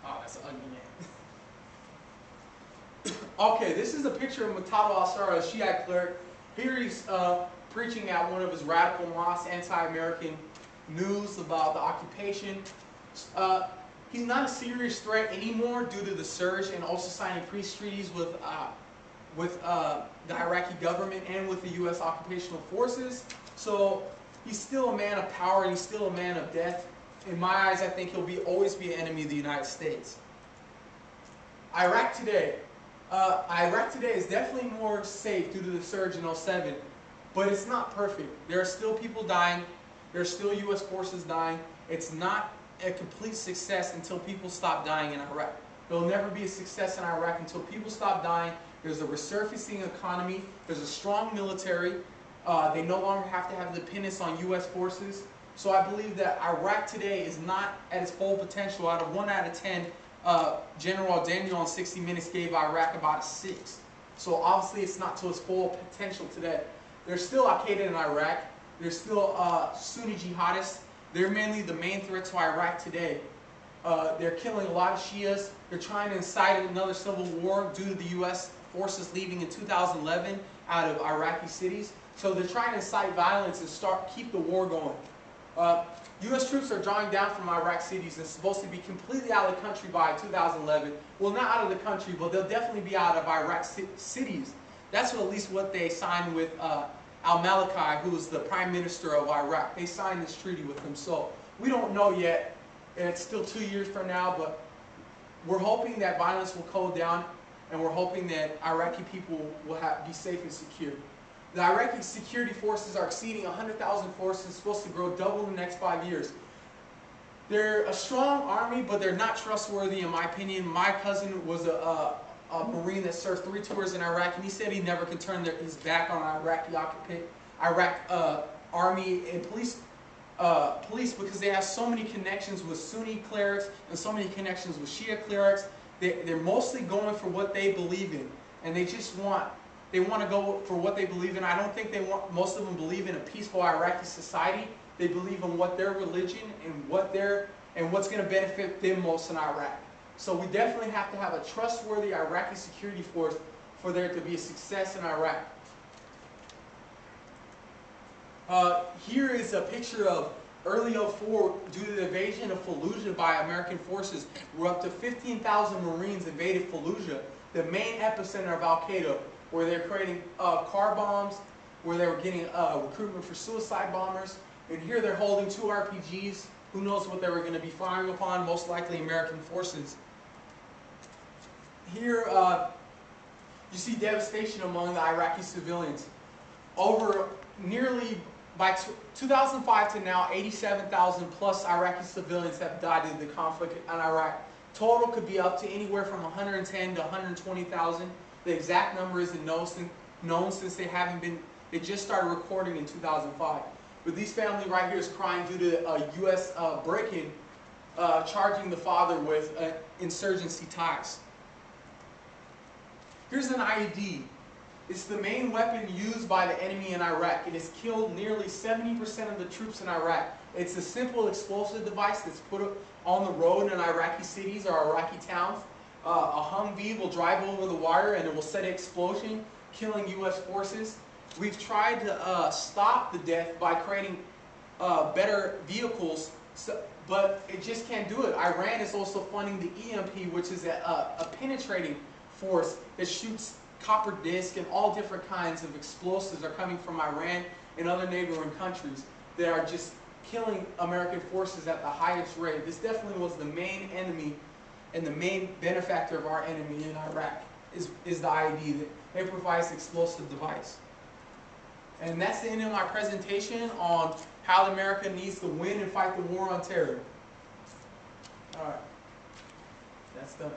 Oh, that's an ugly man. Okay, this is a picture of Muqtada al-Sadr, a Shiite cleric. Here he's preaching at one of his radical mosques, anti-American news about the occupation. He's not a serious threat anymore due to the surge and also signing peace treaties with the Iraqi government and with the U.S. occupational forces. So he's still a man of power and he's still a man of death. In my eyes, I think he'll always be an enemy of the United States. Iraq today. Iraq today is definitely more safe due to the surge in '07, but it's not perfect. There are still people dying. There are still U.S. forces dying. It's not a complete success until people stop dying in Iraq. There will never be a success in Iraq until people stop dying. There's a resurfacing economy. There's a strong military. They no longer have to have dependence on U.S. forces. So I believe that Iraq today is not at its full potential. Out of 1 out of 10, General Daniel on 60 Minutes gave Iraq about a 6. So obviously it's not to its full potential today. There's still Al-Qaeda in Iraq. There's still Sunni jihadists. They're mainly the main threat to Iraq today. They're killing a lot of Shias. They're trying to incite another civil war due to the U.S. forces leaving in 2011 out of Iraqi cities. So they're trying to incite violence and keep the war going. U.S. troops are drawing down from Iraq cities and supposed to be completely out of the country by 2011. Well, not out of the country, but they'll definitely be out of Iraq cities. That's at least what they signed with al-Maliki, who is the prime minister of Iraq. They signed this treaty with him. So we don't know yet, and it's still 2 years from now, but we're hoping that violence will cool down, and we're hoping that Iraqi people will be safe and secure. The Iraqi security forces are exceeding 100,000 forces, supposed to grow double in the next 5 years. They're a strong army, but they're not trustworthy in my opinion. My cousin was a Marine that served 3 tours in Iraq, and he said he never could turn his back on Iraq army and police because they have so many connections with Sunni clerics and so many connections with Shia clerics. They're mostly going for what they believe in, and they want to go for what they believe in. I don't think most of them believe in a peaceful Iraqi society. They believe in what their religion and what's going to benefit them most in Iraq. So we definitely have to have a trustworthy Iraqi security force for there to be a success in Iraq. Here is a picture of early '04, due to the invasion of Fallujah by American forces, where up to 15,000 Marines invaded Fallujah, the main epicenter of Al-Qaeda, where they're creating car bombs, where they were getting recruitment for suicide bombers. And here they're holding 2 RPGs. Who knows what they were going to be firing upon? Most likely American forces. Here you see devastation among the Iraqi civilians. By 2005 to now, 87,000 plus Iraqi civilians have died in the conflict in Iraq. Total could be up to anywhere from 110 to 120,000. The exact number isn't known since they just started recording in 2005. But this family right here is crying due to a U.S. break-in, charging the father with insurgency ties. Here's an IED. It's the main weapon used by the enemy in Iraq. It has killed nearly 70% of the troops in Iraq. It's a simple explosive device that's put on the road in Iraqi cities or Iraqi towns. A Humvee will drive over the wire and it will set an explosion, killing U.S. forces. We've tried to stop the death by creating better vehicles, but it just can't do it. Iran is also funding the EMP, which is a penetrating force that shoots copper disc and all different kinds of explosives are coming from Iran and other neighboring countries that are just killing American forces at the highest rate. This definitely was the main enemy and the main benefactor of our enemy in Iraq is the IED, the improvised explosive device. And that's the end of my presentation on how America needs to win and fight the war on terror. All right, that's done.